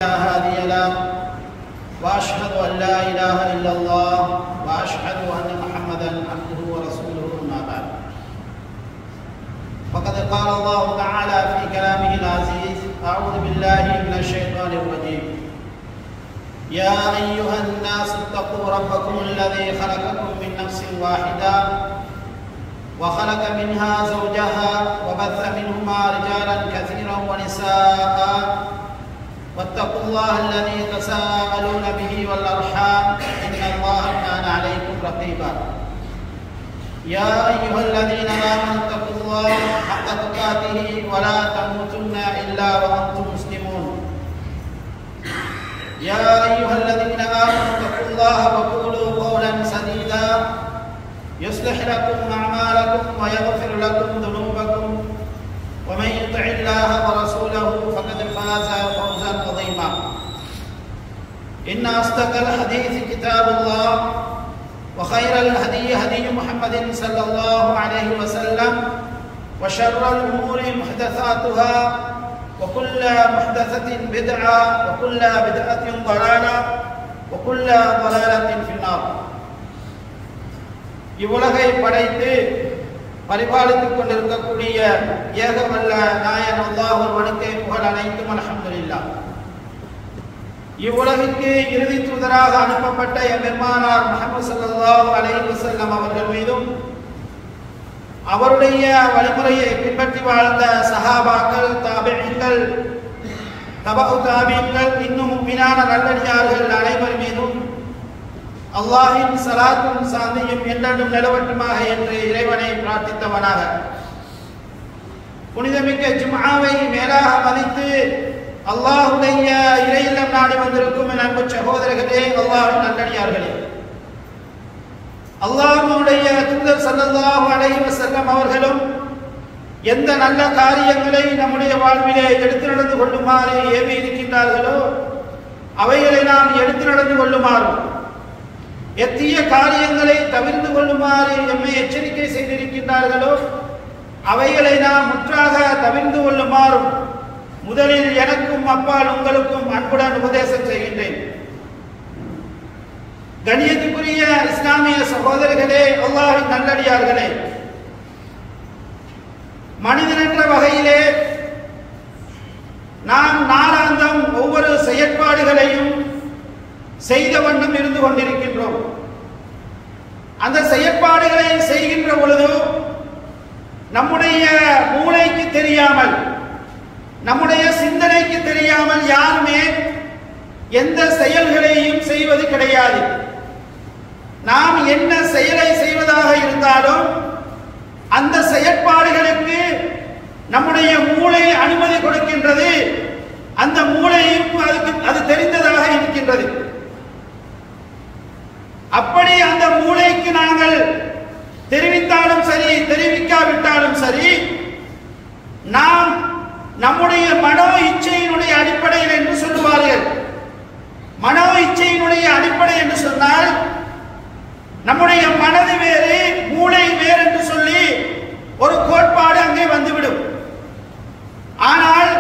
لا هادي له واشهد ان لا اله الا الله واشهد ان محمدا عبده ورسوله اما بعد فقد قال الله تعالى في كلامه العزيز اعوذ بالله من الشيطان الرجيم يا ايها الناس اتقوا ربكم الذي خلقكم من نفس واحده وخلق منها زوجها وبث منهما رجالا كثيرا ونساء واتقوا الله الذي تساءلون به والارحام ان الله كان عليكم رقيبا يا ايها الذين امنوا اتقوا الله حق تقاته ولا تموتن الا وانتم مسلمون يا ايها الذين امنوا اتقوا الله وقولوا قولا سديدا يصلح لكم اعمالكم ويغفر لكم ذنوبكم ومن يطع الله ورسوله فقد فاز فوزا عظيما ان اصدق الحديث كتاب الله وخير الهدي هدي محمد صلى الله عليه وسلم وشر الامور محدثاتها وكل محدثه بدعه وكل بدعه ضلاله وكل ضلاله في النار இவ்வுலகை படைத்து பரிபாலித்துக் கொண்டிருக்கக்கூடிய ஏகவல்ல நாயன் அல்லாஹ் ஒருவனுக்கே புகழ் அனைத்தும் அல்ஹம்துலில்லாஹ். இவ்வுலகிற்கு இறுதி தூதராக அனுப்பப்பட்ட எம்பெருமானார் முஹம்மது ஸல்லல்லாஹு அலைஹி வஸல்லம் அவர்கள் மீதும் அவருடைய வழிமுறையை பின்பற்றி வாழ்ந்த சஹாபாக்கள், தாபிஈன்கள், தபஉ தாபிஈன்கள், இன்னும் முஃமினான நல்லடியார்கள் அனைவர் மீதும் அல்லாஹ்வின் ஸலாத்தும் சாந்தியும் என்றென்றும் நிலவட்டுமாக என்று இறைவனை பிரார்த்தித்தவனாக புனிதமிக்க ஜும்ஆவை மேலாக மதித்து அல்லாஹ்வுடைய இறை இல்லம் நாடி வந்திருக்கும் என் அன்பு சகோதரர்களே, அல்லாஹ்வின் நல்லடியார்களே, அல்லாஹ்வுடைய தூதர் ஸல்லல்லாஹு அலைஹி வஸல்லம் அவர்களும் எந்த நல்ல காரியங்களை நம்முடைய வாழ்விலே எடுத்து நடந்து கொள்ளுமாறு ஏவி இருக்கின்றார்களோ அவைகளை நாம் எடுத்து நடந்து கொள்ளுமாறும், எத்தீய காரியங்களை தவிர்த்து கொள்ளுமாறு எம்மை எச்சரிக்கை செய்திருக்கின்றார்களோ அவைகளை நாம் முற்றாக தவிர்த்து கொள்ளுமாறும் முதலில் எனக்கும் அப்பால் உங்களுக்கும் அன்புடன் உபதேசம் செய்கின்றேன். கண்ணியத்துக்குரிய இஸ்லாமிய சகோதரர்களே, அல்லாஹ்வின் நல்லடியார்களே, மனிதன் என்ற வகையிலே நாம் நாளாந்தம் ஒவ்வொரு செயற்பாடுகளையும் செய்த வண்ணம் இருந்து கொண்டிருக்கின்றோம். அந்த செயற்பாடுகளை செய்கின்ற பொழுது நம்முடைய மூளைக்கு தெரியாமல், நம்முடைய சிந்தனைக்கு தெரியாமல் யாருமே எந்த செயல்களையும் செய்வது கிடையாது. நாம் என்ன செயலை செய்வதாக இருந்தாலும் அந்த செயற்பாடுகளுக்கு நம்முடைய மூளை அனுமதி கொடுக்கின்றது. அந்த மூளையும் அது தெரிந்ததாக இருக்கின்றது. அப்படி அந்த மூளைக்கு நாங்கள் தெரிவித்தாலும் சரி, தெரிவிக்காவிட்டாலும் சரி, நாம் நம்முடைய மனோ இச்சையினுடைய அடிப்படையில் என்று சொல்லுவார்கள். மனோ இச்சையினுடைய அடிப்படை என்று சொன்னால் நம்முடைய மனது வேறு, மூளை வேறு என்று சொல்லி ஒரு கோட்பாடு அங்கே வந்துவிடும். ஆனால்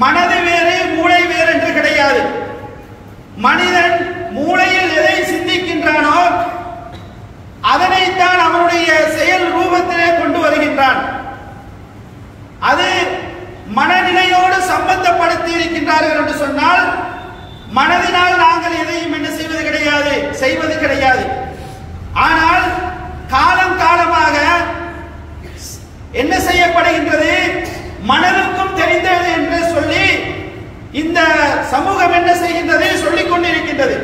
மனது வேறு, மூளை வேறு என்று கிடையாது. மனிதன் மூளையில் எதை சிந்திக்கின்றானோ அதனைத்தான் அவனுடைய செயல் ரூபத்திலே கொண்டு வருகின்றான். அது மனநிலையோடு சம்பந்தப்படுத்தி இருக்கின்றார்கள் என்று சொன்னால் மனதினால் நாங்கள் எதையும் என்ன செய்வது கிடையாது, செய்வது கிடையாது. ஆனால் காலம் காலமாக என்ன செய்யப்படுகின்றது, மனதுக்கும் தெரிந்தது என்று சொல்லி இந்த சமூகம் என்ன செய்கின்றது, சொல்லிக் கொண்டிருக்கின்றது.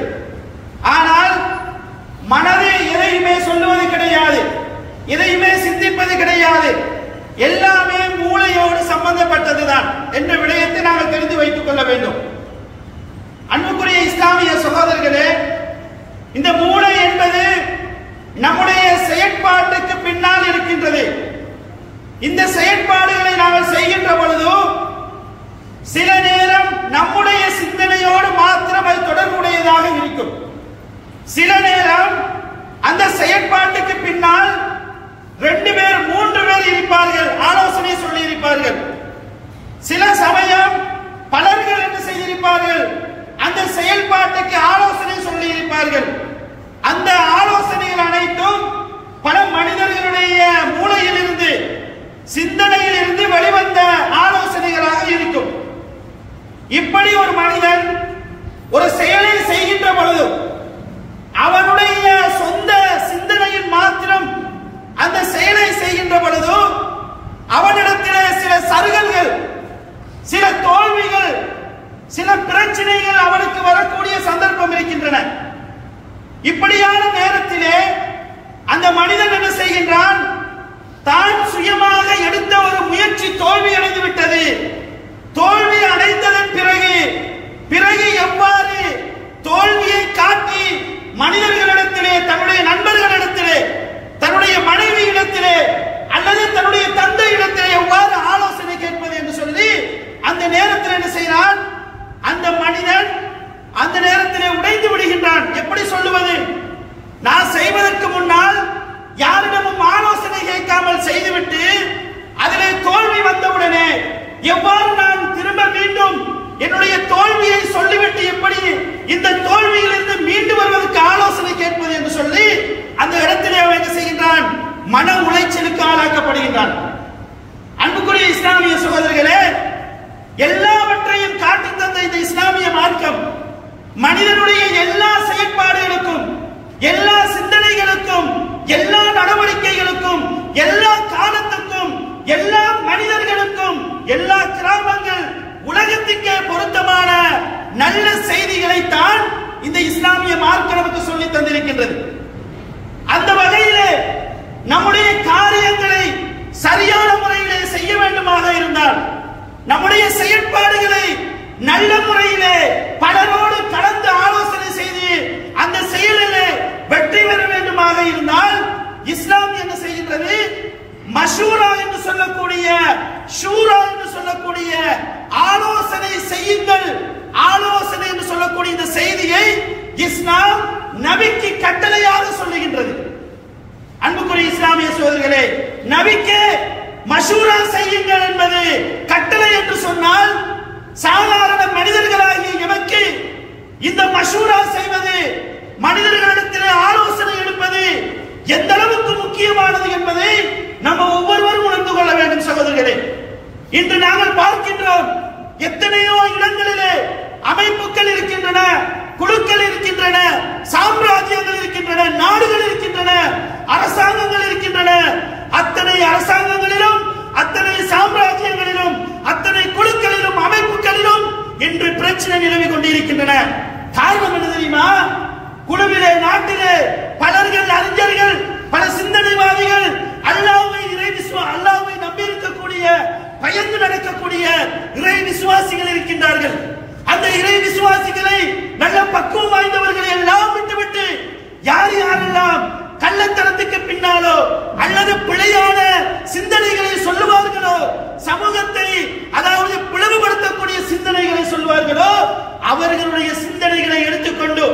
ஆனால் மனது எதையுமே சொல்லுவது கிடையாது, எதையுமே சிந்திப்பது கிடையாது. எல்லாமே மூளையோடு சம்பந்தப்பட்டதுதான் என்ற விடயத்தை நாங்கள் தெரிந்து வைத்துக் கொள்ள வேண்டும். அன்புக்குரிய இஸ்லாமிய சகோதரர்களே, இந்த மூளை என்பது நம்முடைய செயற்பாட்டுக்கு பின்னால் இருக்கின்றது. இந்த செயற்பாடுகளை நாங்கள் செய்கின்ற பொழுது சில நேரம் நம்முடைய சிந்தனையோடு மாத்திரம் அது தொடர்புடையதாக இருக்கும். சில நேரம் அந்த செயற்பாட்டுக்கு பின்னால் 2 பேர் 3 பேர் இருப்பார்கள், ஆலோசனை சொல்லி இருப்பார்கள். சில சமயம் பலர்கள் என்ன செய்திருப்பார்கள், இப்படி ஒரு மனிதன் ஒரு செயலை செய்கின்ற பொழுது அவனுடைய சொந்த சிந்தனையின் மாத்திரம் அந்த செயலை செய்கின்ற பொழுது அவனிடத்திலே சில சறுகல்கள், சில தோல்விகள், சில பிரச்சனைகள் அவனுக்கு வரக்கூடிய சந்தர்ப்பம் இருக்கின்றன. இப்படியான நேரத்திலே அந்த மனிதன் என்ன செய்கின்றான்? தான் சுயமாக எடுத்த ஒரு முயற்சி தோல்வி அடைந்து விட்டது. தோல்வி அடைந்ததன் பிறகு எவ்வாறு தோல்வியை காட்டி மனிதர்களிடத்திலே, தன்னுடைய நண்பர்களிடத்திலே, தன்னுடைய மனைவியிடத்திலே அல்லது தன்னுடைய தந்தையிடத்திலே எவ்வாறு ஆலோசனை கேட்பது என்று சொல்லி அந்த நேரத்தில் என்ன செய்கிறான்? அந்த மனிதன் அந்த நேரத்திலே உடைந்து விடுகின்றான். எப்படி சொல்லுவது? நான் செய்வதற்கு முன்னால் யாரிடமும் ஆலோசனை கேட்காமல் செய்துவிட்டு அதிலே தோல்வி வந்தவுடனே எவ்வாறு நான் திரும்ப மீண்டும் என்னுடைய தோல்வியை சொல்லிவிட்டு எப்படி இந்த தோல்வியிலிருந்து மீண்டு வருவதற்கு ஆலோசனை கேட்பது என்று சொல்லி அந்த இடத்திலே அவன் என்ன செய்கின்றான்? மன உளைச்சலுக்கு ஆளாக்கப்படுகின்றான். அன்புக்குரிய இஸ்லாமிய சகோதரர்களே, எல்லாவற்றையும் காட்டி தந்த இந்த இஸ்லாமிய மார்க்கம் மனிதனுடைய எல்லா செயற்பாடுகளுக்கும், எல்லா சிந்தனைகளுக்கும், எல்லா நடவடிக்கைகளுக்கும், எல்லா காலத்துக்கும், எல்லா மனிதர்களுக்கும், எல்லா கிராமங்கள் உலகத்துக்கே பொருத்தமான நல்ல செய்திகளை தான் இந்த இஸ்லாமிய மார்க்கம் நமக்கு சொல்லி தந்திருக்கின்றது. அந்த வகையிலே நம்முடைய காரியங்களை சரியான முறையிலே செய்ய வேண்டுமாக இருந்தால், நம்முடைய செயற்பாடுகளை நல்ல முறையிலே பலரோடு கலந்து ஆலோசனை செய்து அந்த செயலிலே வெற்றி பெற வேண்டுமாக இருந்தால் இஸ்லாம் என்ன செய்கின்றது? மஷூரா என்று சொல்லக்கூடிய, ஷூரா என்று சொல்லக்கூடிய ஆலோசனை செய்யுங்கள், ஆலோசனை என்று சொல்லக்கூடிய இந்த செய்தியை இஸ்லாம் நபிக்கு கட்டளையாக சொல்லுகின்றது. அன்புக்குரிய இஸ்லாமிய சகோதரர்களே, நபிக்கு மஷூரா செய்யுங்கள் என்பது கட்டளை என்று சொன்னால், சாதாரண மனிதர்களாகிய எமக்கு இந்த மஷூரா செய்வது, மனிதர்களிடத்தில் ஆலோசனை எடுப்பது எந்த அளவுக்கு முக்கியமானது என்பதை நம்ம ஒவ்வொருவரும் உணர்ந்து கொள்ள வேண்டும் சகோதரர்களே. இன்று நாங்கள் பார்க்கின்றோம், எத்தனையோ இடங்களிலே அமைப்புகள் இருக்கின்றன, குழுக்கள் இருக்கின்றன, சாம்ராஜ்யங்கள் இருக்கின்றன, நாடுகள் இருக்கின்றன, அரசாங்கங்கள் இருக்கின்றன. அத்தனை அரசாங்கங்களிலும், அத்தனை சாம்ராஜ்யங்களிலும், அத்தனை குழுக்களிலும், அமைப்புகளிலும் இன்று பிரச்சனை நிலவி கொண்டிருக்கின்றன. காரணம் என்ன தெரியுமா? குழுவிலே, நாட்டிலே பலர்கள், அறிஞர்கள், பல சிந்தனைவாதிகள் அல்லாஹ்வை நம்பி இருக்கக்கூடிய, பயந்து நடக்கக்கூடிய இறை விசுவாசிகள் இருக்கின்றார்கள். அந்த இறை விசுவாசிகளை, நல்ல பக்குவம் வாய்ந்தவர்களை எல்லாம் விட்டுவிட்டு யார் யாரெல்லாம் கள்ளத்தனத்துக்கு பின்னாலோ அல்லது பிழையான சிந்தனைகளை சொல்லுவார்களோ, சமூகத்தை அதாவது பிளவுபடுத்தக்கூடிய சிந்தனைகளை சொல்வார்களோ, அவர்களுடைய சிந்தனைகளை எடுத்துக்கொண்டு,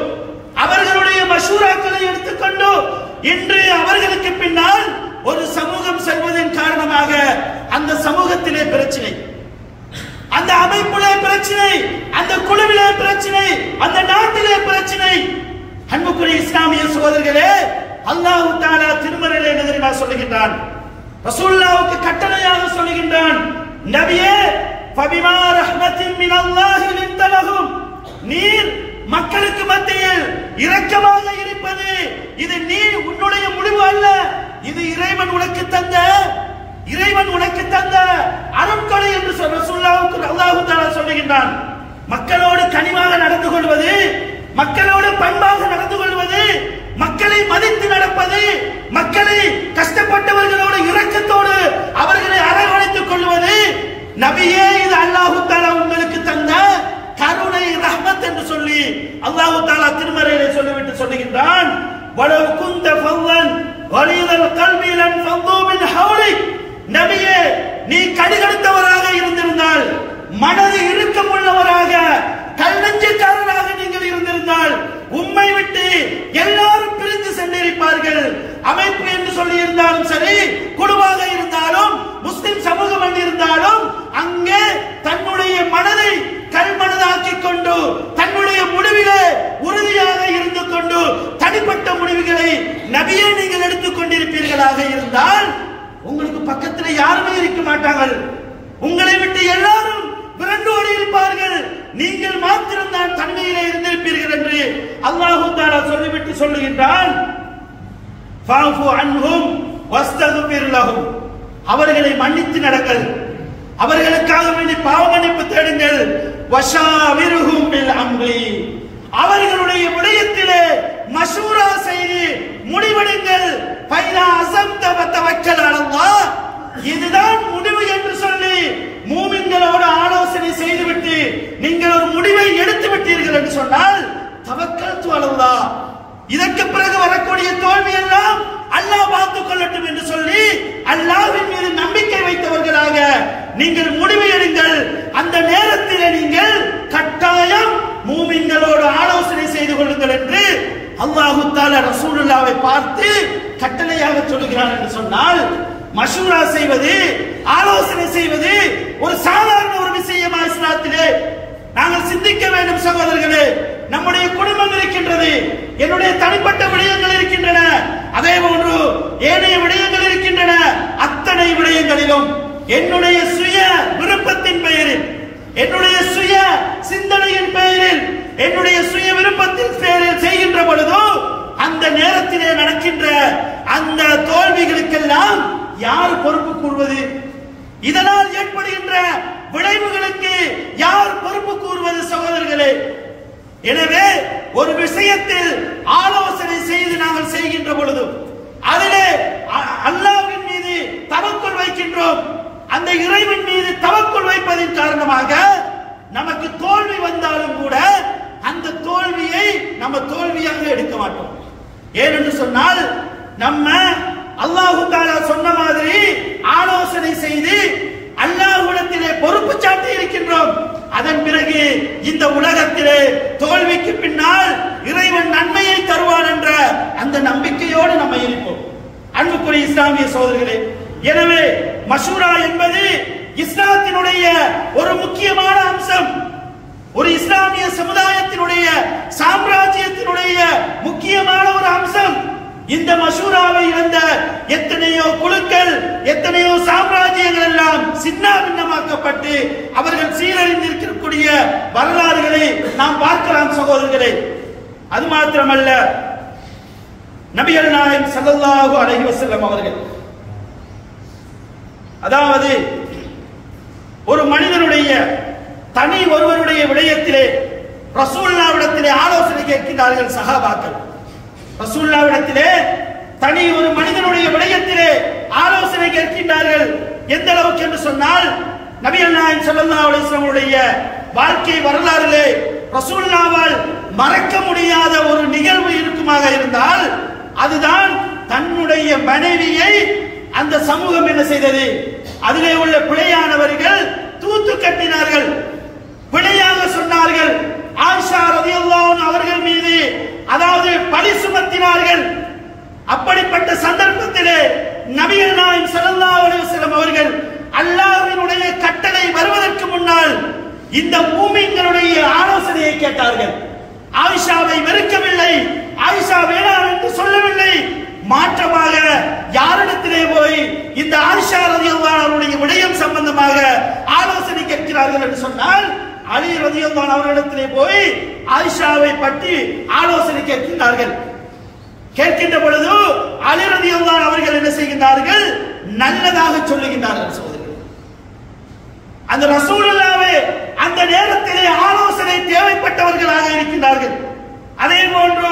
அவர்களுடைய மஷூராக்களை எடுத்துக்கொண்டு இன்று அவர்களுக்கு பின்னால் ஒரு சமூகம் செல்வதன் காரணமாக அந்த சமூகத்திலே பிரச்சனை, அந்த அமைப்பிலே பிரச்சனை, அந்த குழுவிலே பிரச்சனை, அந்த நாட்டிலே பிரச்சனை. அன்புக்குரிய இஸ்லாமிய சகோதரர்களே, அல்லாஹ் தஆலா திருமறையிலே என்ன தெரியுமா சொல்லுகின்றான்? ரசூலுல்லாஹ்வுக்கு கட்டளையாக சொல்லுகின்றான், நபியே ஃபபிமா ரஹ்மத்தின் மினல்லாஹி லின்த லஹும், நீர் மக்களுக்கு மத்தியில் இரக்கமாக இருப்பது இது நீ உன்னுடைய முடிவு அல்ல, இது இறைவன் உனக்கு தந்த அருட்கொடை என்று ரசூலுல்லாஹ்வுக்கு அல்லாஹ் தஆலா சொல்லுகின்றான். மக்களோடு கனிவாக நடந்து கொள்வது, மக்களோடு பண்பாக நடந்து கொள்வது, மக்களை மதித்து நடப்பது, மக்களை கஷ்டப்பட்டவர்களோடு இரக்கத்தோடு அவர்களை அரவணைத்துக் கொள்வது, நபியே இது அல்லாஹ் தஆலா உங்களுக்கு தந்த கருணை, ரஹ்மத் என்று சொல்லி அல்லாஹ் தஆலா திருமறையிலே சொல்லிவிட்டு சொல்லுகின்றான், வலவ் குந்த ஃபல்லன் வலீதல் கல்பி லன் ஃபது மின் ஹவ்லிக், நபியே நீ கடுகடுத்தவராக இருந்திருந்தால், மனது இறுக்கமுள்ளவராக, கல்லஞ்சக்காரராக நீங்கள் இருந்திருந்தால் உம்மை விட்டு எல்லாரும் பிரிந்து சென்றிருப்பார்கள். அமைப்பு என்று சொல்லி இருந்தாலும் சரி, குழுவாக இருந்தாலும், முஸ்லிம் சமூகம் என்று இருந்தாலும், அங்கே தன்னுடைய மனதை கல்மனதாக்கி கொண்டு, தன்னுடைய முடிவிலே உறுதியாக இருந்து கொண்டு, தனிப்பட்ட முடிவுகளை நபியே நீங்கள் எடுத்துக் கொண்டிருப்பீர்களாக இருந்தால் உங்களுக்கு பக்கத்தில் யாருமே இருக்க மாட்டார்கள். உங்களை விட்டு எல்லாரும் விரண்டோடி இருப்பார்கள். நீங்கள் மாத்திரம் தான் தனிமையிலே இருந்திருப்பீர்கள் என்று அல்லாஹ் தஆலா சொல்லிவிட்டு சொல்லுகின்றான், ஃபஅஃபு அன்ஹும் வஸ்தக்பிர் லஹும், அவர்களை மன்னித்து நடங்கள், அவர்களுக்காக வேண்டி பாவ மன்னிப்பு தேடுங்கள், வஷாவிருஹும் பில் அம்ரி, அவர்களுடைய விடயத்திலே மஷூரா செய்து முடிவெடுங்கள், ஃபைதா அஸம்த ஃபதவக்கல் அலல்லாஹ், இதுதான் முடிவு என்று சொல்லி மூமின்களோடு ஆலோசனை செய்துவிட்டு நீங்கள் ஒரு முடிவை எடுத்து விட்டீர்கள் என்று சொன்னால் தவக்கல்து அலல்லாஹ், இதற்கு பிறகு வரக்கூடிய தோல்வி எல்லாம் அல்லாஹ் பார்த்துக் கொள்ளட்டும் என்று சொல்லி அல்லாஹ்வின் மீது நம்பிக்கை வைத்தவர்களாக நீங்கள் முடிவு எடுங்கள். அந்த நேரத்தில் நீங்கள் கட்டாயம் மூமின்களோடு ஆலோசனை செய்து கொள்ளுங்கள் என்று அல்லாஹ் தஆலா ரசூலுல்லாஹ்வை பார்த்து கட்டளையாக சொல்கிறார் என்று சொன்னால், மஷூரா செய்வது, ஆலோசனை செய்வது ஒரு சாதாரண ஒரு விஷயமா இஸ்லாத்திலே? நாங்கள் சிந்திக்க வேண்டும் சகோதரர்களே. நம்முடைய குடும்பம் இருக்கின்றது, என்னுடைய தனிப்பட்ட விடயங்கள் இருக்கின்றன, அதே போன்று ஏனைய விடயங்கள் இருக்கின்றன. அத்தனை விடயங்களிலும் என்னுடைய சுய விருப்பத்தின் பெயரில், என்னுடைய சுய சிந்தனையின் பெயரில், என்னுடைய சுய விருப்பத்தின் பெயரில் செய்கின்ற பொழுது அந்த நேரத்திலே நடக்கின்ற அந்த தோல்விகளுக்கெல்லாம் யார் பொறுப்பு கூறுவது? இதனால் ஏற்படுகின்ற விளைவுகளுக்கு யார் பொறுப்பு கூறுவது சகோதரர்களே? எனவே ஒரு விஷயத்தில் ஆலோசனை செய்து நாங்கள் செய்கின்ற பொழுது அதிலே அல்லாஹ்வின் மீது தவக்குல் வைக்கின்றோம். அந்த இறைவன் மீது தவக்குல் வைப்பதன் காரணமாக நமக்கு தோல்வி வந்தாலும் கூட அந்த தோல்வியை நம்ம தோல்வியாக எடுக்க மாட்டோம். ஏனென்று சொன்னால் நம்ம அல்லாஹ் தஆலா சொன்ன மாதிரி ஆலோசனை செய்து அல்லாஹ்விடத்திலே பொறுப்பு சாட்டி இருக்கின்றோம். அதன் பிறகு இந்த உலகத்திலே தோல்விக்கு பின்னால் இறைவன் நன்மையை தருவான் என்ற அந்த நம்பிக்கையோடு நம்ம இருப்போம். அன்புக்குரிய இஸ்லாமிய சகோதரர்களே, எனவே மஷூரா என்பது இஸ்லாத்தினுடைய ஒரு முக்கியமான அம்சம். ஒரு இஸ்லாமிய சமுதாயத்தினுடைய சாம்ராஜ்யத்தினுடைய முக்கியமான ஒரு அம்சம். இந்த மஷூராவை இழந்த எத்தனையோ குழுக்கள், எத்தனையோ சாம்ராஜ்யங்கள் எல்லாம் சின்னாபின்னமாக்கப்பட்டு அவர்கள் சீரழிந்திருக்கக்கூடிய வரலாறுகளை நாம் பார்க்கலாம் சகோதரர்களே. அது மாத்திரமல்ல, நபிகள் நாயகம் ஸல்லல்லாஹு அலைஹி வஸல்லம் அவர்கள், அதாவது ஒரு மனிதனுடைய தனி ஒருவருடைய விடயத்திலே ரசூலுல்லாஹ்விடத்திலே ஆலோசனை கேட்கிறார்கள் சஹாபாக்கள். ரசூலுல்லாஹ்விடத்திலே தனி ஒரு மனிதனுடைய விடயத்திலே ஆலோசனை கேட்கின்றார்கள். எந்த அளவுக்கு என்று சொன்னால், நபிகள் நாயகம் ஸல்லல்லாஹு அலைஹி வஸல்லம் வாழ்க்கை வரலாறிலே ரசூலுல்லாஹ்வால் மறக்க முடியாத ஒரு நிகழ்வு இருக்குமாக இருந்தால் அதுதான் தன்னுடைய மனைவியை அந்த சமூகம் என்ன செய்தது? அதிலே உள்ள பிழையானவர்கள் தூத்து கட்டினார்கள், பிழையாக சொன்னார்கள். ஆயிஷா ரலியல்லாஹு அன்ஹா அவர்கள் மீது அதாவது பழி சுமத்தினார்கள். அப்படிப்பட்ட சந்தர்ப்பத்திலே நபிகள் நாயகம் ஸல்லல்லாஹு அலைஹி வஸல்லம் அவர்கள் அல்லாஹ்வினுடைய கட்டளை வருவதற்கு முன்னால் இந்த மூமின்களுடைய ஆலோசனையை கேட்டார்கள். ஆயிஷாவை வெறுக்கவில்லை, ஆயிஷா வேணாம் என்று சொல்லவில்லை. மாற்றமாக யாரிடத்திலே போய் இந்த ஆயிஷா ரலியல்லாஹு அன்ஹுடைய விடயம் சம்பந்தமாக ஆலோசனை கேட்கிறார்கள் என்று சொன்னால், அலி ரலியல்லாஹு அன்ஹு அவர்களிடத்திலே போய் ஆயிஷாவை பற்றி ஆலோசனை கேட்கிறார்கள். கேட்கின்ற பொழுது அலி ரலியல்லாஹு அன்ஹு அவர்கள் என்ன செய்கின்றார்கள்? நல்லதாக சொல்லுகின்றார்கள் சகோதரர்கள். அந்த ரசூலுல்லாஹ்வே அந்த நேரத்திலே ஆலோசனை தேவைப்பட்டவர்களாக இருக்கின்றார்கள். அதே போன்று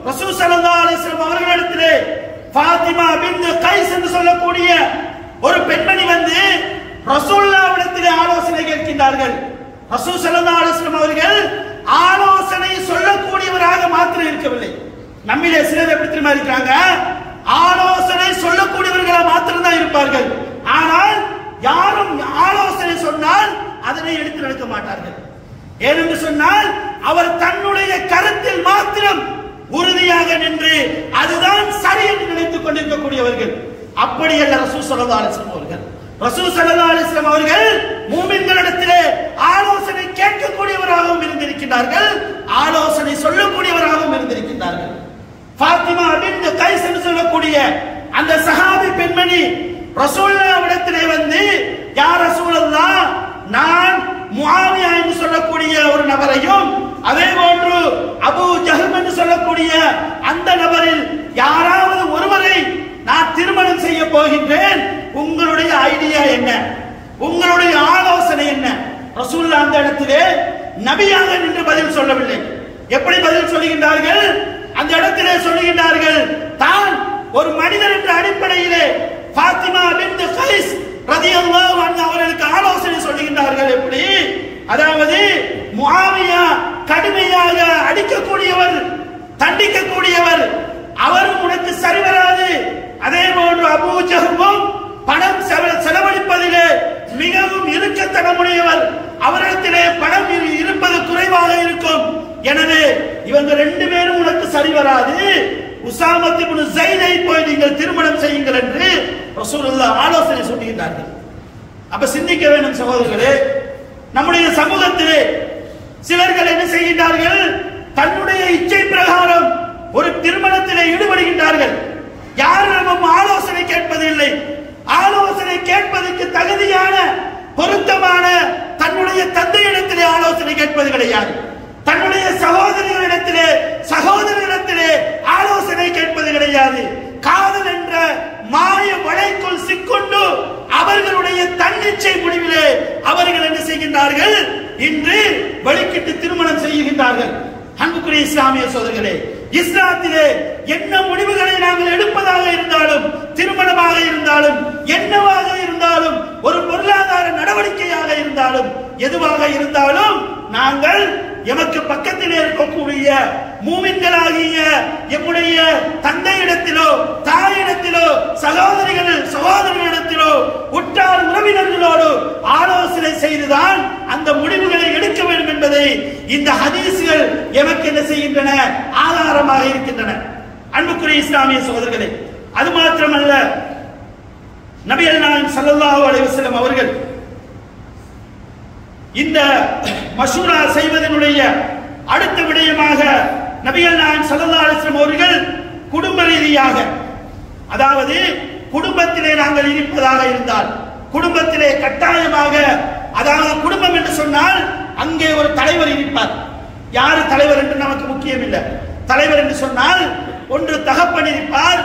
ரசூல் ஸல்லல்லாஹு அலைஹி வஸல்லம் அவர்களிடத்திலே ஃபாத்திமா பின்த் கைஸ் என்று சொல்லக்கூடிய ஒரு பெண்மணி வந்து ரசூலுல்லாஹ்விடத்திலே ஆலோசனை கேட்கின்றார்கள். ரசூல் ஸல்லல்லாஹு அலைஹி வஸல்லம் அவர்கள் ஆலோசனை சொல்லக்கூடியவராக மாத்திரம் இருக்கவில்லை. நம்மிலே சிலர் எப்படி தெரியுமா இருக்காங்க? ஆலோசனை சொல்லக்கூடியவர்களா மாத்திரம் தான் இருப்பார்கள். ஆனால் யாரும் ஆலோசனை சொன்னால் அதனை எடுத்து நடக்க மாட்டார்கள். ஏனென்று சொன்னால் அவர் தன்னுடைய கருத்தில் மாத்திரம் உறுதியாக நின்று அதுதான் சரி என்று நினைத்துக் கொண்டிருக்கக்கூடியவர்கள். அப்படி அல்ல ரசூல் ஸல்லல்லாஹு அலைஹி வஸல்லம் அவர்கள். ரசூல் ஸல்லல்லாஹு அலைஹி வஸல்லம் அவர்கள் மூமின்களிடத்திலே ஆலோசனை கேட்கக்கூடியவராகவும் இருந்திருக்கிறார்கள், ஆலோசனை சொல்லக்கூடியவராகவும் இருந்திருக்கிறார்கள். ஃபாத்திமா பின்த் கைஸ் என்று சொல்லக்கூடிய அந்த சஹாபி பெண்மணி ரசூலுல்லாஹ்விடத்திலே வந்து, யா ரசூலல்லாஹ், நான் முஆவியா என்று சொல்லக்கூடிய ஒரு நபரையும், அதே போன்று அபூ ஜஹல் என்று சொல்லக்கூடிய அந்த நபரில் யாராவது ஒருவரை நான் திருமணம் செய்ய போகின்றேன், உங்களுடைய ஐடியா என்ன, உங்களுடைய ஆலோசனை என்ன? ரசூலுல்லாஹ் அந்த இடத்திலே நபியாக நின்று பதில் சொல்லவில்லை. எப்படி பதில் சொல்லுகின்றார்கள்? அந்த இடத்திலே சொல்லுகின்றார்கள், தான் ஒரு மனிதர் என்ற அடிப்படையிலே ஃபாத்திமா பின்த் கைஸ் ரலியல்லாஹு அன்ஹா அவர்களுக்கு ஆலோசனை சொல்லுகின்றார்கள். எப்படி? அதாவது முஆவியா கடுமையாக அடிக்கக்கூடியவர், தண்டிக்கக்கூடியவர், அவரும் உனக்கு சரி வராது. அதே போன்று அபூ ஜஹலும் பணம் செலவழிப்பதிலே மிகவும் இறுக்கத்தனமுடையவர், அவரிடத்திலே பணம் இருப்பது குறைவாக இருக்கும். எனவே இவங்க ரெண்டு பேரும் உனக்கு சரி வராது, உஸாமா இப்னு ஸைதை போய் நீங்கள் திருமணம் செய்யுங்கள் என்று ரசூலுல்லாஹ் ஆலோசனை சொல்லுகிறார்கள். அப்ப சிந்திக்க வேண்டும் சகோதரர்களே, நம்முடைய சமூகத்திலே சிலர்கள் என்ன செய்கின்றார்கள்? தன்னுடைய இச்சை பிரகாரம் ஒரு திருமணத்திலே ஈடுபடுகின்றார்கள். யாரும் ஆலோசனை கேட்பதில்லை. ஆலோசனை கேட்பதற்கு தகுதியான பொருத்தமான தன்னுடைய தந்தையிடத்திலே ஆலோசனை கேட்பது கிடையாது. தன்னுடைய சகோதரர்களிடத்திலே ஆலோசனை கேட்பது கிடையாது. காதல் என்ற மாய வலைக்குள் சிக்கொண்டு அவர்களுடைய தன்னிச்சை முடிவிலே அவர்கள் என்ன செய்கின்றார்கள்? இன்று வழிகிட்டு திருமணம் செய்கின்றார்கள். அன்புக்குரிய இஸ்லாமிய சகோதரர்களே, இஸ்லாத்திலே என்ன முடிவுகளை நாங்கள் எடுப்பதாக இருந்தாலும், திருமணமாக இருந்தாலும், என்னவாக இருந்தாலும், ஒரு பொருளாதார நடவடிக்கையாக இருந்தாலும், எதுவாக இருந்தாலும், நாங்கள் எமக்கு பக்கத்தில் இருக்கக்கூடிய மூமின்களாகிய எம்முடைய தந்தையிடத்திலோ, தாயிடத்திலோ, சகோதரிகளிடத்திலோ, உற்றார் உறவினர்களோடு ஆலோசனை செய்துதான் அந்த முடிவுகளை எடுக்க வேண்டும் என்பதை இந்த ஹதீஸ்கள் எமக்கு என்ன செய்கின்றன? ஆதாரமாக இருக்கின்றன. அன்புக்குரிய இஸ்லாமிய சகோதரர்களே, அது மாத்திரமல்ல, நபிகள் நாயகம் ஸல்லல்லாஹு அலைஹி வஸல்லம் அவர்கள் இந்த மஷூரா செய்வதனுடைய அடுத்த விடயமாக நபிகள் நாயகம் ஸல்லல்லாஹு அலைஹி வஸல்லம் அவர்கள் குடும்ப ரீதியாக, அதாவது குடும்பத்திலே நாங்கள் இருப்பதாக இருந்தால், குடும்பத்திலே கட்டாயமாக, அதாவது குடும்பம் என்று சொன்னால் அங்கே ஒரு தலைவர் இருப்பார். யாரு தலைவர் என்று நமக்கு முக்கியம் இல்லை. தலைவர் என்று சொன்னால் ஒன்று தகப்பன் இருப்பார்.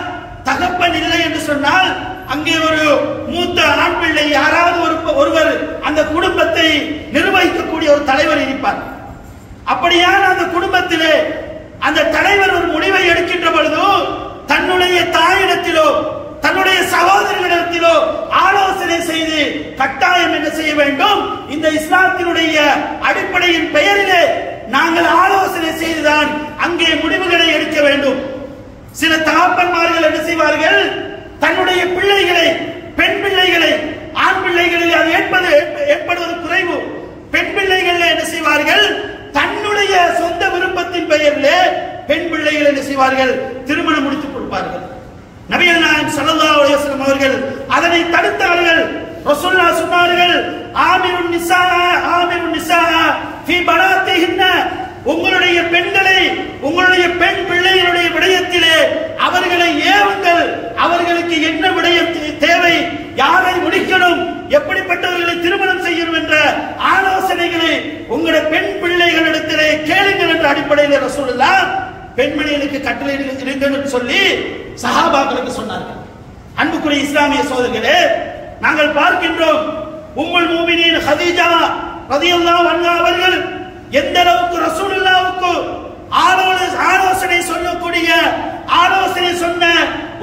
தகப்பன் இல்லை என்று சொன்னால் அங்கே ஒரு மூத்த ஆண் பிள்ளை யாராவது ஒருவர் அந்த குடும்பத்தை நிர்வகிக்கக்கூடிய ஒரு தலைவர் இருப்பார். அப்படியான அந்த குடும்பத்திலே அந்த தலைவர் ஒரு முடிவை எடுக்கின்ற பொழுது தன்னுடைய தாயிடத்திலோ தன்னுடைய சகோதரர்களிடத்திலோ ஆலோசனை செய்து கட்டாயம் என்ன செய்ய வேண்டும்? இந்த இஸ்லாத்தினுடைய அடிப்படையின் பெயரிலே நாங்கள் ஆலோசனை செய்துதான் அங்கே முடிவுகளை எடுக்க வேண்டும். சில தகப்பன்மார்கள் என்ன செய்வார்கள்? தன்னுடைய பிள்ளைகளை, பெண் பிள்ளைகளை, ஆண் பிள்ளைகளில் அது ஏற்படுவது குறைவு. பெண் பிள்ளைகள் என்ன செய்வார்கள்? தன்னுடைய சொந்த விருப்பத்தின் பெயரிலே பெண் பிள்ளைகள் என்ன செய்வார்கள்? திருமணம் முடித்துக் கொடுப்பார்கள். நபிகள் நாயகம் ஸல்லல்லாஹு அலைஹி வஸல்லம் அவர்கள் அதனை தடுத்தார்கள். ரசூலுல்லாஹ் சொன்னார்கள், ஆமிருன் நிஸா ஃபீ பனாத்திஹின்ன, உங்களுடைய பெண்களை, உங்களுடைய பெண் பிள்ளைகளுடைய விடயத்திலே அவர்களை ஏவுங்கள். அவர்களுக்கு என்ன விடயம் தேவை, யாரை முடிக்கணும், எப்படிப்பட்டவர்களை திருமணம் செய்யணும் என்ற ஆலோசனைகளை உங்களுடைய பெண் பிள்ளைகளிடத்திலே கேளுங்கள் என்ற அடிப்படையில் ரசூலுல்லாஹ் பெண்மணிகளுக்கு கட்டளை என்று சொல்லி சஹாபாக்களுக்கு சொன்னார்கள். அன்புக்குரிய இஸ்லாமிய சகோதரர்களே, நாங்கள் பார்க்கின்றோம் உம்முல் மூமினீன் ஹதீஜா ரலியல்லாஹு அன்ஹா அவர்கள் எந்த அளவுக்கு ரசூலுல்லாஹ்வுக்கு ஆலோசனை சொல்லக்கூடிய, ஆலோசனை சொன்ன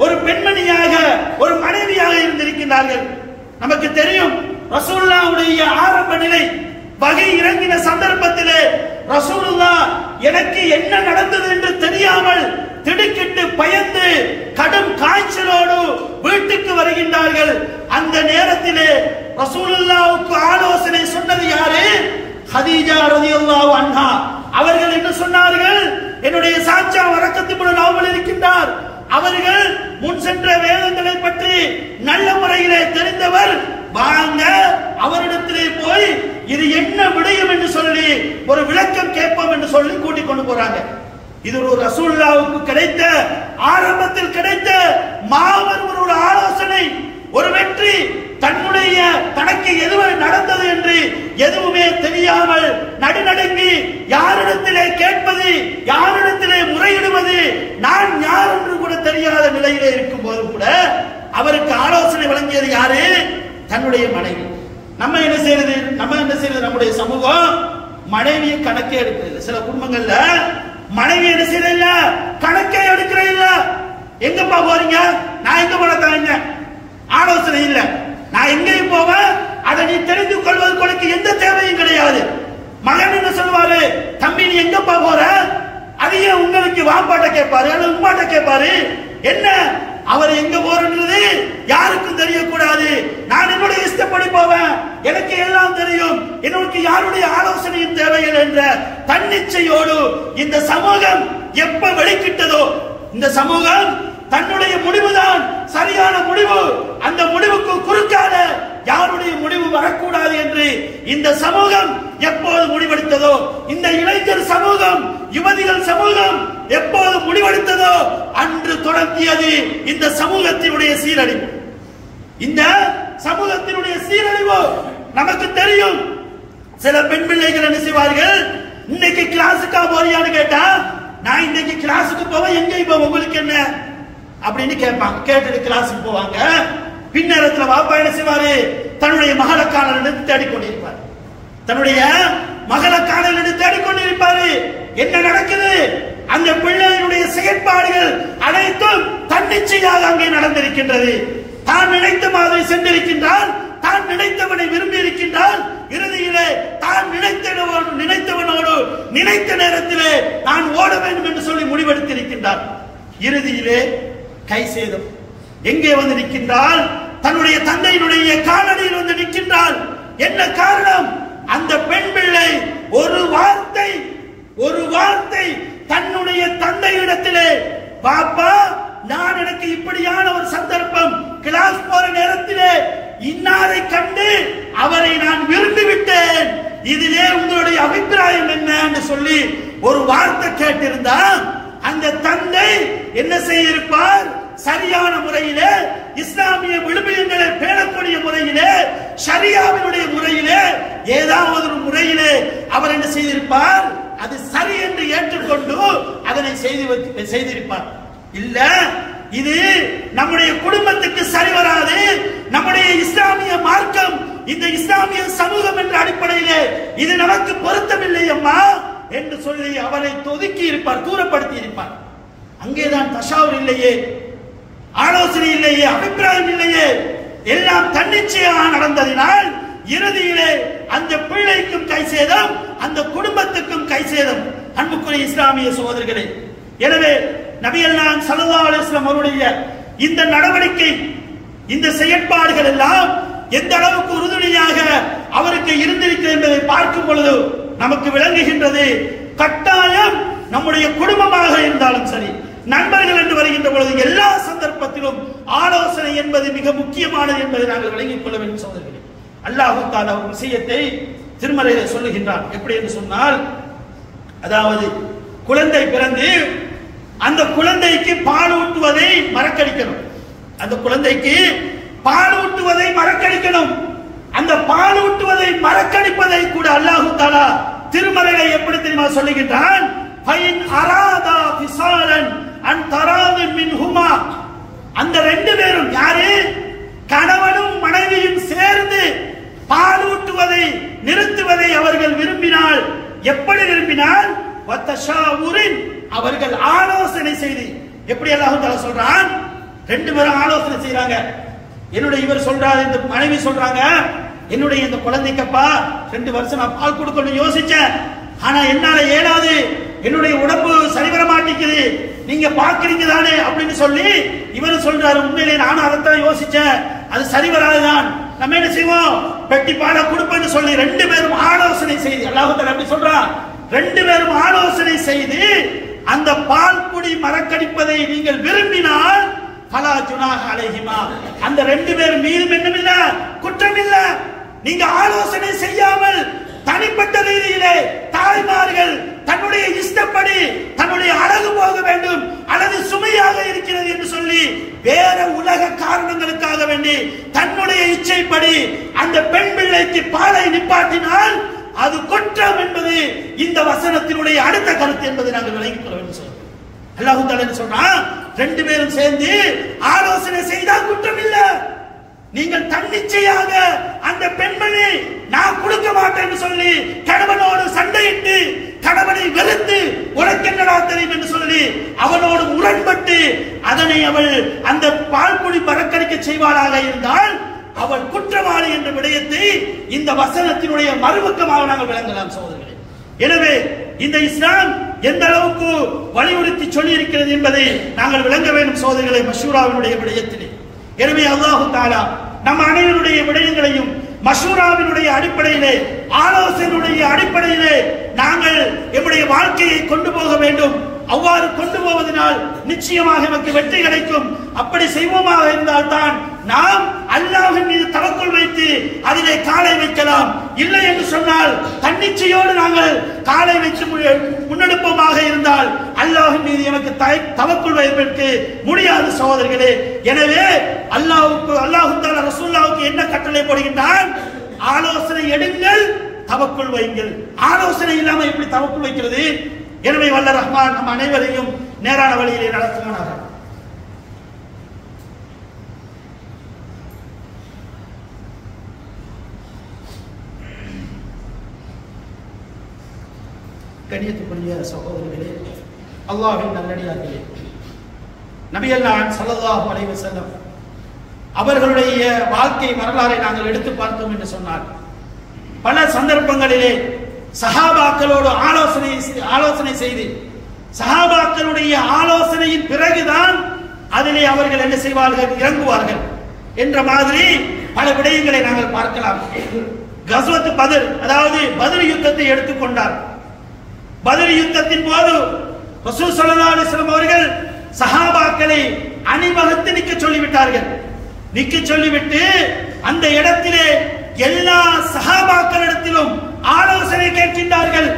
ஒரு பெண்மணியாக, ஒரு மனைவியாக இருந்திருக்கிறார்கள். நமக்கு தெரியும் ரசூலுல்லாஹ்வுடைய ஆரம்ப நிலை, வகை இறங்கின சந்தர்ப்பத்திலே ரசூலுல்லாஹ் எனக்கு என்ன நடந்தது என்று தெரியாமல் திடுக்கிட்டு பயந்து கடும் காய்ச்சலோடு வீட்டுக்கு வருகின்றார்கள். அந்த நேரத்திலே ரசூலுல்லாஹ்வுக்கு ஆலோசனை சொன்னது யாரு? ஹதீஜா ரலியல்லாஹு அன்ஹா அவர்கள் என்ன சொன்னார்கள்? என்னுடைய சாச்சா வரக்கத் இப்னு நௌஃபல் இருக்கின்றார், அவர்கள் முன் சென்ற வேதங்களை பற்றி நல்ல முறையிலே தெரிந்தவர், வாங்க அவரிடத்திலே போய் இது என்ன விடயம் என்று சொல்லி ஒரு விளக்கம் கேட்போம் என்று சொல்லி கூட்டிக் கொண்டு போறாங்க. இது ஒரு ரசூலுல்லாஹ்வுக்கு கிடைத்த, ஆரம்பத்தில் கிடைத்த மாபெரும் ஒரு ஆலோசனை, ஒரு வெற்றி. தன்னுடைய தனக்கு எதுவும் நடந்தது என்று எதுவுமே தெரியாமல் நடுநடுங்கி யாரிடத்திலே கேட்பது, யாரிடத்திலே முறையிடுவது, நான் யார் என்று கூட தெரியாத நிலையிலே இருக்கும் போது கூட அவருக்கு ஆலோசனை வழங்கியது யாரு? தன்னுடைய மனைவி. நம்ம என்ன செய்யறது? நம்முடைய சமூகம் மனைவியை கணக்கே எடுக்கிறது. சில குடும்பங்கள்ல மனைவி என்ன செய்யல, கணக்கே எடுக்கிற இல்ல. எங்கப்பா போறீங்க? நான் எங்க போறேன், ஆலோசனை இல்ல. நான் எங்கேயும் போவேன், அதை நீ தெரிந்து கொள்வதற்கு உனக்கு எந்த தேவையும் கிடையாது. மகன் என்ன சொல்லுவாரு, தம்பி நீ எங்கப்பா போற, அதையே உங்களுக்கு வாப்பாட்ட கேட்பாரு அல்லது உமாட்ட கேட்பாரு. என்ன அவர் எங்க போறது யாருக்கும் தெரியக்கூடாது. நான் என்னுடைய இஷ்டப்படி போவேன், எனக்கு எல்லாம் தெரியும், எனக்கு யாருடைய ஆலோசனையும் தேவையில்லை என்ற தன்னிச்சையோடு இந்த சமூகம் எப்ப வெளிக்கிட்டதோ, இந்த சமூகம் தன்னுடைய முடிவுதான் சரியான முடிவு, அந்த முடிவுக்கு குறுக்கான யாருடைய முடிவு வரக்கூடாது என்று இந்த சமூகம் எப்போது முடிவெடுத்ததோ, இந்த இளைஞர் சமூகம், யுவதிகள் சமூகம் எப்போது முடிவெடுத்ததோ அன்று தொடங்கியது இந்த சமூகத்தினுடைய சீரழிவு. இந்த சமூகத்தினுடைய சீரழிவு நமக்கு தெரியும். சில பெண் பிள்ளைகள் என்ன செய்வார்கள், இன்னைக்கு கிளாஸுக்கா போறியான்னு கேட்டா, நான் இன்னைக்கு கிளாஸுக்கு போவேன், எங்க இப்ப உங்களுக்கு என்ன அப்படின்னு கேட்பாங்க. கேட்டுட்டு கிளாஸுக்கு போவாங்க. பின்னரத்துல வாப்பா என்ன செய்வாரு, தன்னுடைய மகளக்காரன் தேடிக்கொண்டிருப்பார், தன்னுடைய மகளக்காரன் தேடிக்கொண்டிருப்பாரு. என்ன நடக்குது? அந்த பிள்ளையினுடைய செயற்பாடுகள் அனைத்தும் தன்னிச்சையாக அங்கே நடந்திருக்கின்றது. தான் நினைத்த மாதிரி சென்றிருக்கின்றான், தான் நினைத்தவனை விரும்பி இருக்கின்றான். இறுதியிலே தான் நினைத்தவனோடு நினைத்த நேரத்திலே நான் ஓட வேண்டும் என்று சொல்லி முடிவெடுத்திருக்கின்றான். இறுதியிலே கை சேதம். எங்கே வந்து நிற்கின்றால், தன்னுடைய தந்தையினுடைய காலடியில் வந்து நிற்கின்றால். என்ன காரணம்? அந்த பெண் பிள்ளை ஒரு வார்த்தை தன்னுடைய தந்தையிடத்திலே, பாப்பா நான் எனக்கு இப்படியான ஒரு சந்தர்ப்பம், கிளாஸ் போற நேரத்திலே இன்னாரை கண்டு அவரை நான் விரும்பி விட்டேன், இதிலே உங்களுடைய அபிப்பிராயம் என்ன என்று சொல்லி ஒரு வார்த்தை கேட்டிருந்தா அந்த தந்தை என்ன செய்திருப்பார்? சரியான முறையிலே, இஸ்லாமிய விழுமியங்களை பேணக்கூடிய முறையிலே, ஷரியாவினுடைய முறையிலே, ஏதாவது ஒரு முறையிலே அவர் என்ன செய்திருப்பார்? அது சரி என்று ஏற்றுக்கொண்டு அதனை செய்திருப்பார். இல்ல, இது நம்முடைய குடும்பத்துக்கு சரி வராது, நம்முடைய இஸ்லாமிய மார்க்கம், இந்த இஸ்லாமிய சமூகம் என்ற அடிப்படையிலே இது நமக்கு பொருத்தமில்லை அம்மா என்று சொல்லி அவரை ஒதுக்கி இருப்பார், தூரப்படுத்தி இருப்பார். அங்கேதான் தஷாவுர் இல்லையே, ஆலோசனை இல்லையே, அபிப்பிராயம் இல்லையே, எல்லாம் தன்னிச்சையாக நடந்ததினால் இறுதியிலே அந்த பிள்ளைக்கும் கை சேதம், அந்த குடும்பத்துக்கும் கை சேதம். அன்புக்குரிய இஸ்லாமிய சகோதரர்களே, எனவே நபிகள் நாயகம் ஸல்லல்லாஹு அலைஹி வஸல்லம் அவருடைய இந்த நடவடிக்கை, இந்த செயற்பாடுகள் எல்லாம் எந்த அளவுக்கு உறுதுணையாக அவருக்கு இருந்திருக்கிறது என்பதை பார்க்கும் பொழுது நமக்கு விளங்குகின்றது. கட்டாயம் நம்முடைய குடும்பமாக இருந்தாலும் சரி, நண்பர்கள் என்று வருகின்ற பொழுது எல்லா சந்தர்ப்பத்திலும் ஆலோசனை என்பது மிக முக்கியமானது என்பதை நாங்கள் விளங்கிக் கொள்ள வேண்டும் சகோதரர்களே. அல்லாஹ் தஆலா ஒரு விஷயத்தை திருமறையிலே சொல்லுகின்றான். எப்படி என்று சொன்னால், அதாவது குழந்தை பிறந்து அந்த குழந்தைக்கு பால் ஊட்டுவதை மறக்கடிக்கணும். அந்த குழந்தைக்கு பால் ஊட்டுவதை மறக்கடிக்கணும். அந்த பால் ஊட்டுவதை மறக்கடிப்பதை கூட அல்லாஹ் தஆலா திருமறையிலே எப்படி தெரியுமா சொல்லுகின்றான்? ஃபைன் அராதா ஃபிஸாலன் அன் தராதின் மின்ஹுமா. அந்த ரெண்டு பேரும் யாரு? கணவனும் மனைவியும் சேர்ந்து பாலூட்டுவதை நிறுத்துவதை அவர்கள் விரும்பினால், எப்படி விரும்பினால், வத்தஷாவுரின், அவர்கள் ஆலோசனை செய்து. எப்படி அல்லாஹ் தஆலா சொல்றான்? ரெண்டு பேரும் ஆலோசனை செய்றாங்க. என்னுடைய இவர் சொல்றாரு, இந்த மனைவி சொல்றாங்க, என்னுடைய இந்த குழந்தைக்கப்பா 2 வருஷம் நான் பால் கொடுக்கணும் யோசிச்சேன், ஆனா என்னால ஏனாது, என்னுடைய உடம்பு சரிவர மாட்டேங்குது, நீங்க பாக்குறீங்க தானே அப்படின்னு சொல்லி இவர் சொல்றாரு, உண்மையிலே நானும் அதைத்தான் யோசிச்சேன், அது சரி வராதுதான், நம்ம என்ன செய்வோம், பெட்டி பாலை கொடுப்பேன்னு சொல்லி 2 பேரும் ஆலோசனை செய்து, அல்லாஹ் தஆலா அப்படி சொல்றான், 2 பேரும் ஆலோசனை செய்து அந்த பால் குடி மறக்கடிப்பதை நீங்கள் விரும்பினால் ஃபலா ஜுனாஹ அலைஹிமா, அந்த 2 பேர் மீது என்னமில்ல, குற்றம் இல்ல. நீங்க ஆலோசனை செய்யாமல் தனிப்பட்ட ரீதியிலே தாய்மார்கள் தன்னுடைய இஷ்டப்படி தன்னுடைய அழகு போக வேண்டும் அல்லது சுமையாக இருக்கிறது என்று சொல்லி வேற உலக காரணங்களுக்காக வேண்டி தன்னுடைய இச்சைப்படி அந்த பெண் பிள்ளைக்கு பாலை நிப்பாட்டினால் அது குற்றம் என்பது இந்த வசனத்தினுடைய அடுத்த கருத்து என்பதை நாங்கள் விளங்கிக் கொள்ள வேண்டும். அல்லாஹ் தஆலா என்ன சொல்றான்? ரெண்டு பேரும் சேர்ந்து ஆலோசனை செய்தால் குற்றம் இல்ல. நீங்கள் தன்னிச்சையாக அந்த பெண்மணி நான் கொடுக்க மாட்டேன்னு சொல்லி கணவனோடு சண்டையிட்டு கணவனை வெறுத்து உனக்கு என்னடா தெரியும் என்று சொல்லி அவனோடு முரண்பட்டு அதனை அவள் அந்த பால்குடி பறக்கடிக்க செய்வாளாக இருந்தால் அவள் குற்றவாளி என்ற விடயத்தை இந்த வசனத்தினுடைய மறுபக்கமாக நாங்கள் விளங்கலாம் சகோதரர்களே. எனவே இந்த இஸ்லாம் எந்த அளவுக்கு வலியுறுத்தி சொல்லி இருக்கிறது என்பதை நாங்கள் விளங்க வேண்டும் சகோதரர்களே மஷூராவினுடைய விடயத்திலே. எனவே அல்லாஹ் தஆலா நம் அனைவருடைய விடயங்களையும் மஷூராவினுடைய அடிப்படையிலே ஆலோசனையுடைய அடிப்படையிலே நாங்கள் நம்முடைய வாழ்க்கையை கொண்டு போக வேண்டும். அவ்வாறு கொண்டு போவதனால் நிச்சயமாக நமக்கு வெற்றி கிடைக்கும். அப்படி செய்வோமாக இருந்தால் தான் நாம் அல்லாஹ்வின் மீது தவக்குல் வைத்து அதிலே காலை வைக்கலாம். இல்லை என்று சொன்னால் தன்னிச்சையோடு நாங்கள் காலை வைத்து முன்னெடுப்போமாக இருந்தால் அல்லாஹ்வின் மீது எனக்கு தவக்குல் வைப்பதற்கு முடியாது சகோதரர்களே. எனவே அல்லாஹ் தஆலா ரசூலுல்லாஹ்வுக்கு என்ன கட்டளை போடுகின்றான்? ஆலோசனை எடுங்கள், தவக்குல் வைங்கள். ஆலோசனை இல்லாம எப்படி தவக்குல் வைக்கிறது? எனவே வல்ல ரஹ்மான் நம் அனைவரையும் நேரான வழியிலே நடத்துவானாக. கண்ணியத்துக்குரிய சகோதரர்களே, அல்லாஹ்வின் நல்லடியார்களே, நபிகள் நாயகம் ஸல்லல்லாஹு அலைஹி வஸல்லம் அவர்களுடைய வாழ்க்கை வரலாறை நாங்கள் எடுத்து பார்த்தோம் என்று சொன்னார். பல சந்தர்ப்பங்களிலே சஹாபாக்களோடு ஆலோசனை செய்து சஹாபாக்களுடைய ஆலோசனையின் பிறகுதான் அதிலே அவர்கள் என்ன செய்வார்கள், இறங்குவார்கள் என்ற மாதிரி பல விடயங்களை நாங்கள் பார்க்கலாம். கஸ்வத் பத்ர், அதாவது பத்ர் யுத்தத்தை எடுத்துக்கொண்டார். பத்ர் யுத்தத்தின் போது ரசூல் ஸல்லல்லாஹு அலைஹி வஸல்லம் அவர்கள் சஹாபாக்களை அணிவகுத்து நிற்க சொல்லிவிட்டார்கள். நிற்க சொல்லிவிட்டு அந்த இடத்திலே எல்லா சஹாபாக்களிடத்திலும் ஆலோசனை கேட்கின்றார்கள்.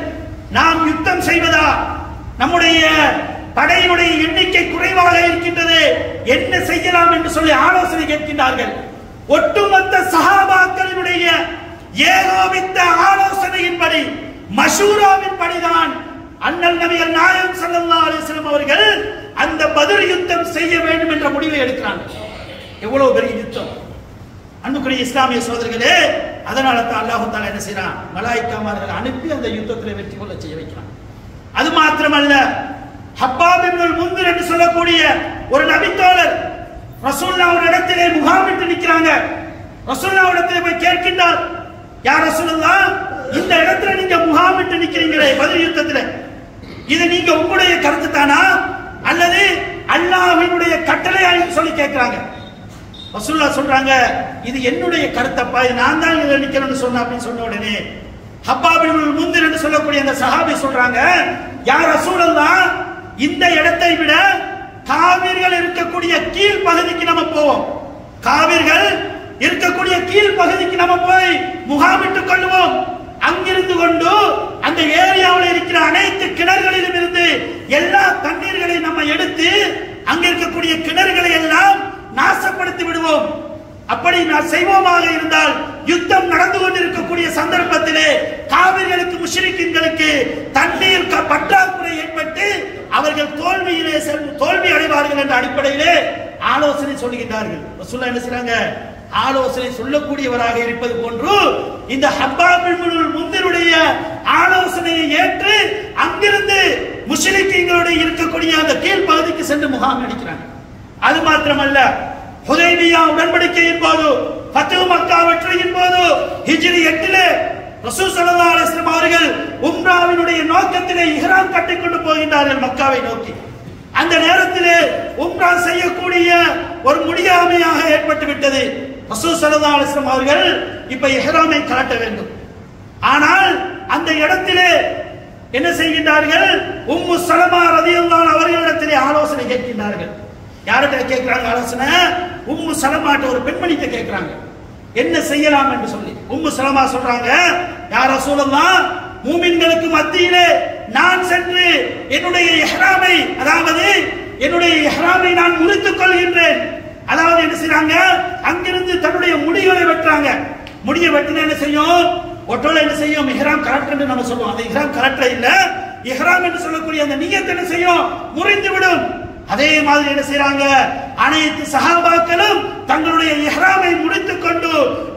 நாம் யுத்தம் செய்வதா? நம்முடைய படையினுடைய எண்ணிக்கை குறைவாக இருக்கின்றது, என்ன செய்யலாம் என்று சொல்லி ஆலோசனை கேட்கின்றார்கள். ஒட்டுமொத்த சஹாபாக்களினுடைய ஏகோபித்த ஆலோசனையின்படி மஷூராவின் படிதான் அண்ணல் நபிகள் நாயகம் ஸல்லல்லாஹு அலைஹி வஸல்லம் அவர்கள் அந்த பத்ர் யுத்தம் செய்ய வேண்டும் என்ற முடிவை எடுக்கிறாங்க. எவ்வளவு பெரிய யுத்தம் அன்புக்குரிய இஸ்லாமிய சகோதரர்களே. அதனால தான் அல்லாஹ் தஆலா என்ன செய்றான்? மலாயிக்காமார்களை அனுப்பி அந்த யுத்தத்தில் வெற்றி கொள்ள செய்ய வைக்கிறான். அது மாத்திரமல்ல, ஹப்பாப் இப்னுல் முன்திர் என்று சொல்லக்கூடிய ஒரு நபித்தோழர் ரசூலுல்லாஹ் ஒரு இடத்திலே முகாமிட்டு நிற்கிறாங்க. ரசூலுல்லாஹ் இடத்திலே போய் கேட்கின்றார், யா ரசூலுல்லாஹ், இந்த இடத்துல நீங்க முகாமிட்டு நிக்கிறீங்களே பத்ர் யுத்தத்தில், இது நீங்க உங்களுடைய கருத்து தானா அல்லது அல்லாஹ்வினுடைய கட்டளையா சொல்லி கேட்கிறாங்க. ரசூலுல்லாஹ் சொல்றாங்க, இது என்னுடைய கருத்தப்பா, இது நான் தான் இதில் நிக்கிறேன்னு சொன்ன அப்படின்னு சொன்ன உடனே ஹப்பாப் இப்னுல் முன்திர் என்று சொல்லக்கூடிய அந்த சஹாபி சொல்றாங்க, யா ரசூலுல்லாஹ், இந்த இடத்தை விட காவிர்கள் இருக்கக்கூடிய கீழ் பகுதிக்கு நம்ம போவோம். காவிர்கள் இருக்கக்கூடிய கீழ் பகுதிக்கு நம்ம போய் முகாமிட்டுக் கொள்வோம். அங்கிருந்து கொண்டு அந்த ஏரியாவில் இருக்கிற அனைத்து கிணறுகளிலும் இருந்து எல்லா தண்ணீர்களை நம்ம எடுத்து அங்க இருக்கக்கூடிய கிணறுகளை எல்லாம் நாசப்படுத்தி விடுவோம். அப்படி நான் செய்வோமாக இருந்தால் யுத்தம் நடந்து கொண்டிருக்கக்கூடிய சந்தர்ப்பத்திலே காவிர்களுக்கு முஷ்ரிக்கீன்களுக்கு தண்ணீர் பற்றாக்குறை ஏற்பட்டு அவர்கள் தோல்வி அடைவார்கள் என்ற அடிப்படையிலே ஆலோசனை சொல்லுகின்றார்கள். ரசூலுல்லாஹ் என்ன செய்றாங்க? ஆலோசனை சொல்லக்கூடியவராக இருப்பது போன்று இந்த ஹப்பாப் இப்னுல் முன்திருடைய ஆலோசனையை ஏற்று அங்கிருந்து முஷ்ரிக்கீன்களுடைய இருக்கக்கூடிய அந்த கீழ் பகுதிக்கு சென்று முகாம் அடிக்கிறாங்க. அது மாத்திரமல்ல, ஹுதைபியா உடன்படிக்கையின் போது, ஃபத்ஹு மக்கா வெற்றியின் போது ஹிஜ்ரி 8 ரசூல் ஸல்லல்லாஹு அலைஹி வஸல்லம் அவர்கள் உம்ராவினுடைய நோக்கத்திலே இஹ்ராம் கட்டிக்கொண்டு போகின்றார்கள் மக்காவை நோக்கி. அந்த நேரத்திலே உம்ரா செய்யக்கூடிய ஒரு முடியாமையாக ஏற்பட்டு விட்டது. ரசூல் ஸல்லல்லாஹு அலைஹி வஸல்லம் அவர்கள் இப்ப இஹ்ராமை கலட்ட வேண்டும். ஆனால் அந்த இடத்திலே என்ன செய்கின்றார்கள்? உம்மு சலமா ரலியல்லாஹு அன்ஹா அவர்களிடத்திலே ஆலோசனை கேட்கின்றார்கள். யார்கிட்ட கேட்கிறாங்க ஆலோசனை? உம்மு சலமாட்ட ஒரு பெண்மணிட்ட கேட்கிறாங்க, என்ன செய்யலாம் என்று சொல்லி. உம்மு சலமா சொல்றாங்க, யா ரசூலல்லாஹ், மூமின்களுக்கு மத்தியிலே நான் சென்று என்னுடைய இஹ்ராமை, அதாவது என்னுடைய இஹ்ராமை நான் முறித்துக் கொள்கின்றேன். அதாவது என்ன செய்றாங்க, அங்கிருந்து தன்னுடைய முடிகளை வெட்டுறாங்க. முடியை வெட்டினா என்ன செய்யும், ஒட்டோல என்ன செய்யும், இஹ்ராம் கரெக்ட் நம்ம சொல்லுவோம். அந்த இஹ்ராம் கரெக்டா இல்ல, இஹ்ராம் என்று சொல்லக்கூடிய அந்த நியத் என்ன செய்யும், முறிந்து விடும். அதே மாதிரி என்ன செய்றாங்க, அனைத்து சஹாபாக்களும் தங்களுடைய இஹ்ராமை முடித்துக் கொண்டு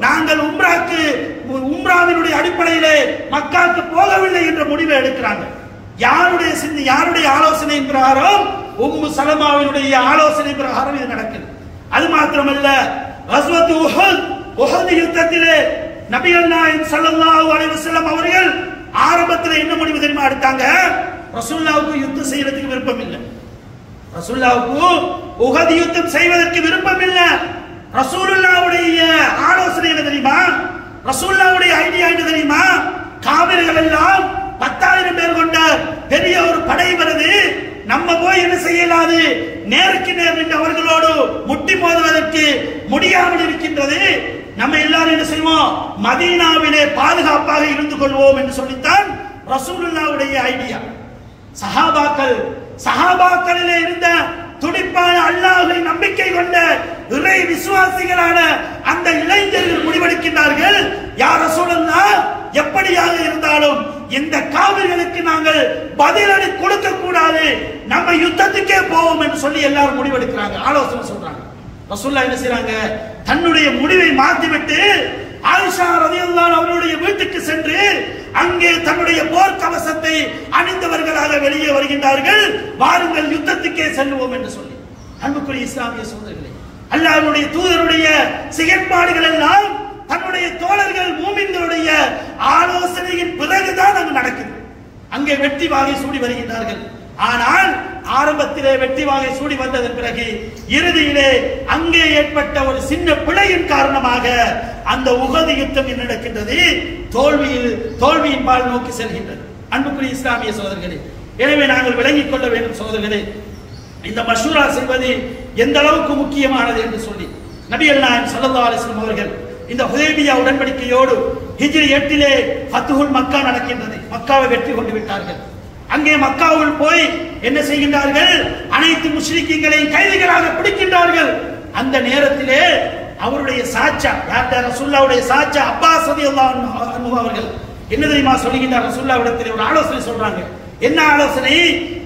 நாங்கள் உம்ராவினுடைய அடிப்படையிலே மக்காவுக்கு போகவில்லை என்ற முடிவை எடுக்கிறாங்க. யாருடைய ஆலோசனை பிரகாரம், உம்மு சலமாவினுடைய ஆலோசனை பிரகாரம் இது நடக்குது. அது மாத்திரமல்ல, கஸ்வத் உஹத் யுத்தத்திலே நபிகள் நாயகம் ஸல்லல்லாஹு அலைஹி வஸல்லம் அவர்கள் ஆரம்பத்தில் என்ன முடிவு தெரியுமா எடுத்தாங்க, ரசூலுல்லாஹ்வுக்கு யுத்தம் செய்யறதுக்கு விருப்பம் இல்லை. ரசூலுல்லாஹ்வுக்கு உஹத் யுத்தம் செய்வதற்கு விருப்பம் இல்லை. ரசூலுல்லாஹ்வுடைய ஆலோசனை என்ன தெரியுமா, ரசூலுல்லாஹ்வுடைய ஐடியா என்ன தெரியுமா, காபிர்கள் எல்லாம் 10,000 பேர் கொண்ட பெரிய ஒரு படை வருது, நம்ம போய் என்ன செய்யலாது, நேருக்கு நேர் நின்று அவர்களோடு முட்டி மோதுவதற்கு முடியாமல் இருக்கின்றது. நம்ம எல்லாரும் என்ன செய்வோம், மதீனாவிலே பாதுகாப்பாக இருந்து கொள்வோம் என்று சொல்லித்தான் ரசூலுல்லாஹ்வுடைய ஐடியா. சஹாபாக்களிலே இருந்த துடிப்பான அல்லாஹ்வை நம்பிக்கை கொண்ட இறை விசுவாசிகளான அந்த இளைஞர்கள் முடிவெடுக்கின்றார்கள், யா ரசூலுல்லாஹ், எப்படியாக இருந்தாலும் இந்த காவிர்களுக்கு நாங்கள் பதிலடி கொடுக்க கூடாது, நம்ம யுத்தத்துக்கே போவோம் என்று சொல்லி எல்லாரும் முடிவெடுக்கிறாங்க, ஆலோசனை சொல்றாங்க. ரசூலுல்லாஹ் என்ன செய்றாங்க, தன்னுடைய முடிவை மாற்றிவிட்டு ஆயிஷா ரலியல்லாஹு அவருடைய வீட்டுக்கு சென்று அங்கே தன்னுடைய போர்க்கவசத்தை அணிந்தவர்களாக வெளியே வருகின்றார்கள். வாருங்கள் யுத்தத்துக்கே செல்வோம் என்று சொல்லி. அன்புக்குரிய இஸ்லாமிய சகோதரர்களே, அல்லாஹ்வுடைய தூதருடைய செயற்பாடுகள் எல்லாம் தன்னுடைய தோழர்கள் மூமின்களுடைய ஆலோசனையின் பிறகுதான் அங்கு நடக்குது. அங்கே வெற்றி வாகை சூடி வருகின்றார்கள். ஆனால் ஆரம்பத்திலே வெற்றி வாகை சூடி வந்ததன் பிறகு இறுதியிலே அங்கே ஏற்பட்ட ஒரு சின்ன பிழையின் காரணமாக அந்த உஹது யுத்தம் என்ன நடக்கின்றது, தோல்வியின் பால் நோக்கி செல்கின்றது. அன்புக்குரிய இஸ்லாமிய சகோதரர்களே, எனவே நாங்கள் விளங்கிக் கொள்ள வேண்டும் சகோதரர்களே, இந்த மஷூரா செய்வது எந்த அளவுக்கு முக்கியமானது என்று சொல்லி நபிகள் நாயகம் ஸல்லல்லாஹு அலைஹி வஸல்லம் அவர்கள் இந்த ஹுதைபியா உடன்படிக்கையோடு ஹிஜ்ரி 8 ஃபத்ஹுல் மக்கா நடக்கின்றது. மக்காவை வெற்றி கொண்டு விட்டார்கள். அங்கே மக்காவுள் போய் என்ன செய்கின்றார்கள், அனைத்து முஸ்லிக்கீங்களையும் கைதிகளாக பிடிக்கின்றார்கள். அந்த நேரத்திலே அவருடைய சாச்சா, ரசூலுல்லாஹ்வுடைய சாச்சா அப்பாஸ் ரலியல்லாஹு அன்ஹு அவர்கள் என்ன தெரியுமா சொல்லுகின்றார், ரசூலுல்லாஹ்விடத்தில் ஒரு ஆலோசனை சொல்றாங்க. என்ன ஆலோசனை,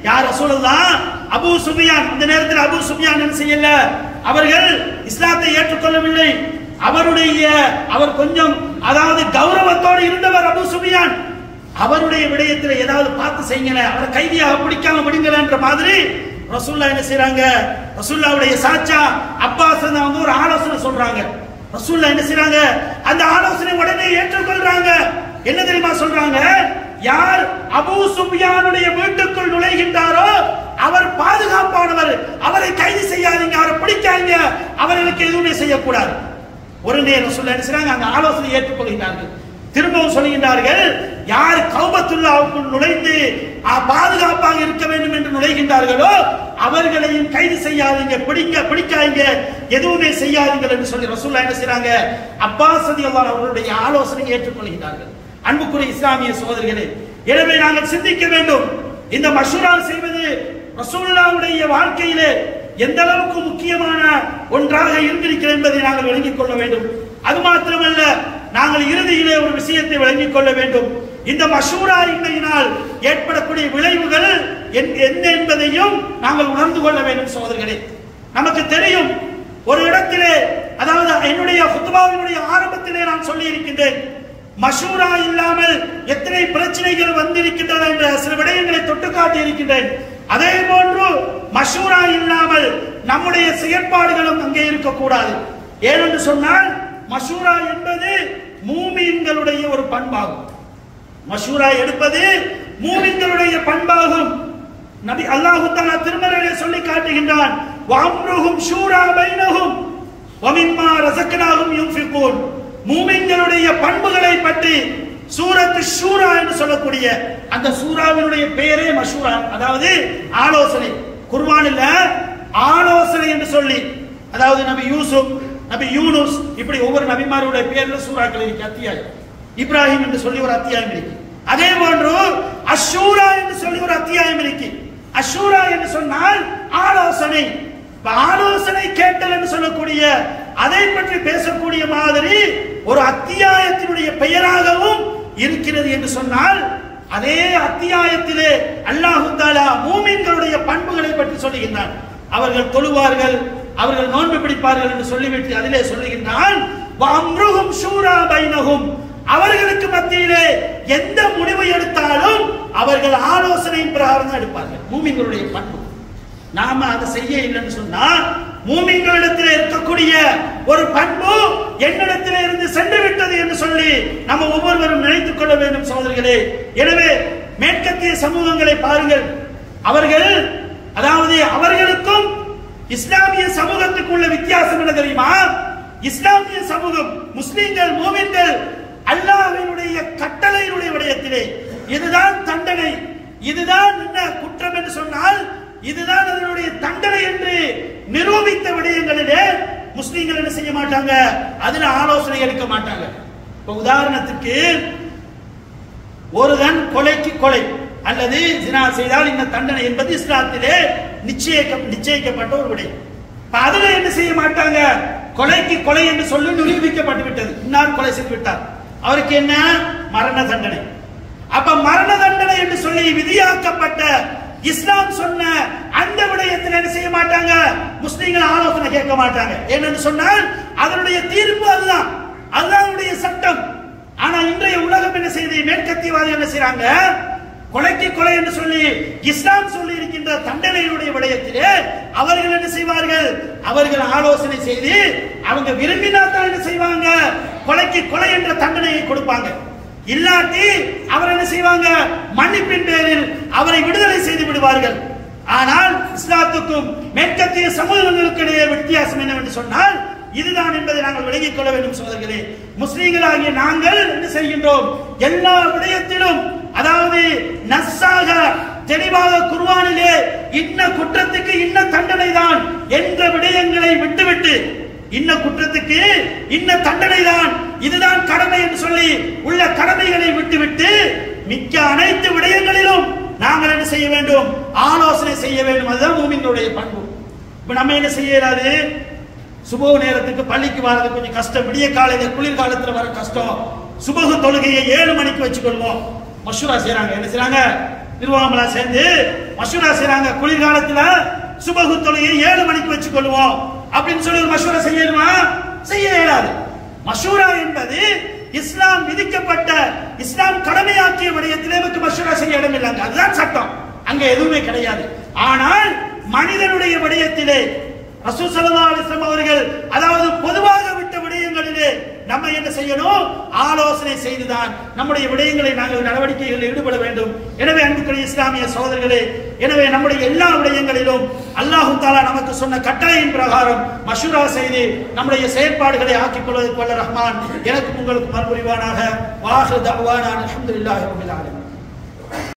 யா ரசூலுல்லாஹ், அபூ சுஃபியான், இந்த நேரத்தில் அபூ சுஃபியான் என்ன செய்யல, அவர்கள் இஸ்லாத்தை ஏற்றுக்கொள்ளவில்லை. அவர் கொஞ்சம் அதாவது கௌரவத்தோடு இருந்தவர் அபூ சுஃபியான். அவருடைய விடயத்தில் ஏதாவது பார்த்து செய்யுங்க, அவரை கைதியாக பிடிக்காம விடுங்கள என்ற மாதிரி ரசூலுல்லாஹ் என்ன செய்றாங்க, ரசூலுல்லாஹ்வுடைய சாச்சா அப்பாஸ் வந்து ஒரு ஆலோசனை சொல்றாங்க. ரசூலுல்லாஹ் என்ன செய்றாங்க, அந்த ஆலோசனை உடனே ஏற்றுக்கொள்றாங்க. என்ன தெரியுமா சொல்றாங்க, யார் அபூ சுஃபியானுடைய வீட்டுக்குள் நுழைகின்றாரோ அவர் பாதுகாப்பானவர், அவரை கைது செய்யாதீங்க, அவரை பிடிக்காதீங்க, அவர்களுக்கு எதுவுமே செய்யக்கூடாது. உடனே ரசூலுல்லாஹ் என்ன செய்றாங்க, அந்த ஆலோசனை ஏற்றுக்கொள்கிறார்கள். திரும்பவும் சொல்கின்றார்கள், யார் கௌபத்துல்லாஹ்வுக்குள் நுழைந்து பாதுகாப்பாக இருக்க வேண்டும் என்று நுழைகின்றார்களோ அவர்களையும் கைது செய்யாதீங்க, பிடிக்காதீங்க, எதுவுமே செய்யாதீங்க என்று சொல்லி ரசூலுல்லாஹ் என்ன செய்றாங்க, அப்பாஸ் ரலியல்லாஹு அவர்களுடைய ஆலோசனையை ஏற்றுக்கொள்கிறார்கள். அன்புக்குரிய இஸ்லாமிய சகோதரர்களே, எனவே நாங்கள் சிந்திக்க வேண்டும், இந்த மஷூரா செய்வது ரசூலுல்லாஹ்வுடைய வாழ்க்கையிலே எந்த அளவுக்கு முக்கியமான ஒன்றாக இருந்திருக்கிறது என்பதை நாங்கள் விளங்கிக் கொள்ள வேண்டும். அது மாத்திரமல்ல, நாங்கள் இறுதியிலே ஒரு விஷயத்தை விளங்கிக் கொள்ள வேண்டும், இந்த மஷூரா இன்மையினால் ஏற்படக்கூடிய விளைவுகள் என்ன என்பதையும் நாங்கள் உணர்ந்து கொள்ள வேண்டும் சகோதரர்களே. நமக்கு தெரியும், ஒரு இடத்திலே, அதாவது என்னுடைய குத்பாவினுடைய ஆரம்பத்திலே நான் சொல்லி இருக்கின்றேன், மஷூரா இல்லாமல் எத்தனை பிரச்சனைகள் வந்திருக்கின்றன என்ற சில விடயங்களை தொட்டு காட்டி இருக்கின்றேன். அதே போன்று மஷூரா இல்லாமல் நம்முடைய செயற்பாடுகளும் அங்கே இருக்கக்கூடாது. ஏனென்று சொன்னால் மஷூரா என்பது மூமின்களுடைய ஒரு பண்பாகும். மஷூரா எடுப்பது மூமின்களுடைய பண்பாகும். நபி அல்லாஹ் தஆலா திருமறையிலே சொல்லி காட்டுகின்றான், வஅம்ருஹும் ஷூரா பைனஹும் வமிம்மா ரஸக்னாஹும் யுன்ஃபிகூன். மூமின்களுடைய பண்புகளை பற்றி சூரத்து ஷூரா என்று சொல்லக்கூடிய அந்த சூராவினுடைய பெயரே மஷூரா, அதாவது ஆலோசனை. குர்ஆனில் ஆலோசனை என்று சொல்லி, அதாவது நபி யூசுப், நபி யூனுஸ், இப்படி ஒவ்வொரு நபிமாருடைய பேர்ல சூறாக்கள் இருக்கு, அத்தியாயம். இப்ராஹிம் என்று சொல்லி ஒரு அத்தியாயம் இருக்கு. அதே போன்று அஷூரா என்று சொல்லி ஒரு அத்தியாயம் இருக்கு. அஷூரா என்று சொன்னால் ஆலோசனை. ஆலோசனை கேட்டல் என்று சொல்லக்கூடிய அதை பற்றி பேசக்கூடிய மாதிரி ஒரு அத்தியாயத்தினுடைய பெயராகவும் இருக்கிறது என்று சொன்னால், அதே அத்தியாயத்திலே அல்லாஹ் தஆலா மூமின்களுடைய பண்புகளை பற்றி சொல்லுகின்றான். அவர்கள் தொழுவார்கள், அவர்கள் நோன்பு பிடிப்பார்கள் என்று சொல்லிவிட்டு அதிலே சொல்லுகின்றான், வஅம்ருஹும் ஷூரா பைனஹும், அவர்களுக்கு மத்தியிலே எந்த முடிவை எடுத்தாலும் அவர்கள் ஆலோசனையின் பிரகாரம் தான் எடுப்பார்கள். மூமின்களுடைய பண்பு. நாம அதை செய்ய இல்லைன்னு சொன்னா, மூமின்களிடத்தில் இருக்கக்கூடிய ஒரு பண்பு என்னிடத்தில் இருந்து சென்று விட்டது என்று சொல்லி நம்ம ஒவ்வொருவரும் நினைத்துக் கொள்ள வேண்டும் சகோதரர்களே. எனவே மேற்கத்திய சமூகங்களை பாருங்கள். அவர்கள், அதாவது அவர்களுக்கும் இஸ்லாமிய சமூகத்துக்குள்ள வித்தியாசம் என்ன தெரியுமா? இஸ்லாமிய சமூகம், முஸ்லிம்கள், மூமின்கள் அல்லாஹ்வினுடைய கட்டளையினுடைய விடயத்திலே இதுதான் தண்டனை, இதுதான் என்ன குற்றம் என்று சொன்னால் இதுதான் அதனுடைய தண்டனை என்று நிரூபித்த விடயங்களிலே முஸ்லிம்கள் என்ன செய்ய மாட்டாங்க, அதுல ஆலோசனை எடுக்க மாட்டாங்க. இப்ப உதாரணத்துக்கு, ஒருவன் கொலைக்கு கொலை அல்லது ஜினா செய்தால் இந்த தண்டனை என்பது இஸ்லாத்திலே நிச்சயிக்கப்பட்ட ஒரு விடயம். அதுல என்ன செய்ய மாட்டாங்க, கொலைக்கு கொலை என்று சொல்லி நிரூபிக்கப்பட்டு விட்டது, இன்னார் கொலை செய்து விட்டார், அவருக்கு என்ன மரண தண்டனை. அப்ப மரண தண்டனை என்று சொல்லி விதியாக்கப்பட்ட இஸ்லாம் சொன்ன அந்த விடயத்தில் என்ன செய்ய மாட்டாங்க, முஸ்லிம்கள் ஆலோசனை கேட்க மாட்டாங்க. ஏனென்று சொன்னால் அதனுடைய தீர்ப்பு அதுதான், அல்லாஹ்வுடைய சட்டம். ஆனா இன்றைய உலகம் என்ன செய்யுது, மேற்கத்தியவாதிகள் என்ன செய்றாங்க, கொலைக்கு கொலை என்று சொல்லி இஸ்லாம் சொல்லி இருக்கின்ற தண்டனையினுடைய விடயத்திலே அவர்கள் என்ன செய்வார்கள், அவர்கள் ஆலோசனை செய்து அவங்க விரும்பினாத்தான் என்ன செய்வாங்க, கொலைக்கு கொலை என்ற தண்டனையை கொடுப்பாங்க. இல்லாட்டி அவர் என்ன செய்வாங்க, மன்னிப்பின் பேரில் அவரை விடுதலை செய்து விடுவார்கள். ஆனால் இஸ்லாத்துக்கும் மேற்கத்திய சமூகங்களுக்கு இடையே வித்தியாசம் என்னவென்று சொன்னால் இதுதான் என்பதை நாங்கள் விளங்கிக் கொள்ள வேண்டும் சகோதரர்களே. முஸ்லிம்களாகிய நாங்கள் என்ன செய்கின்றோம், எல்லா விடயத்திலும், அதாவது நஸ்ஸாக தெளிவாக குர்ஆனிலே இன்ன குற்றத்துக்கு இன்ன தண்டனை தான் என்ற விடயங்களை விட்டுவிட்டு, இன்ன குற்றத்துக்கு இன்ன தண்டனை தான், இதுதான் கடமை என்று சொல்லி உள்ள கடமைகளை விட்டுவிட்டு மிக்க அனைத்து விடயங்களிலும் நாங்கள் என்ன செய்ய வேண்டும், ஆலோசனை செய்ய வேண்டும். அதுதான் மூமின்களுடைய பண்பு. இப்ப நம்ம என்ன செய்யறாது, சுபஹ் நேரத்துக்கு பள்ளிக்கு வரது கொஞ்சம் கஷ்டம், விடிய காலையில குளிர்காலத்துல வர கஷ்டம், சுபஹ் தொழுகையை 7 மணிக்கு வச்சுக்கொள்வோம், மஷூரா செய்யறாங்க. என்ன செய்யறாங்க, நிர்வாகம்லாம் சேர்ந்து மஷூரா செய்யறாங்க, குளிர்காலத்துல சுபஹ் தொழுகையை 7 மணிக்கு வச்சுக்கொள்வோம் அப்படின்னு சொல்லி ஒரு மஷூரா செய்யணுமா, செய்ய இயலாது. மஷூரா என்பது இஸ்லாம் விதிக்கப்பட்ட, இஸ்லாம் கடமையாக்கிய விடயத்திலே மஷூரா செய்ய இடம் இல்லைங்க, அதுதான் சட்டம், அங்க எதுவுமே கிடையாது. ஆனால் மனிதனுடைய விடயத்திலே ரசூல் ஸல்லல்லாஹு அலைஹி வஸல்லம் அவர்கள், அதாவது பொதுவாக விட்ட விடயங்களிலே நம்ம என்ன செய்யணும், ஆலோசனை செய்துதான் நம்முடைய விடயங்களை நாங்கள் நடவடிக்கைகளில் ஈடுபட வேண்டும். எனவே அன்புக்குரிய இஸ்லாமிய சகோதரர்களே, எனவே நம்முடைய எல்லா விடயங்களிலும் அல்லாஹ் தஆலா நமக்கு சொன்ன கட்டளையின் பிரகாரம் மஷூரா செய்து நம்முடைய செயற்பாடுகளை ஆக்கிக் கொள்வதற்கு வல்ல ரஹ்மான் எனக்கு உங்களுக்கு மறுபுரிவானாக. வாஹிரு தஅவானா அல்ஹம்துலில்லாஹி ரப்பில் ஆலமீன்.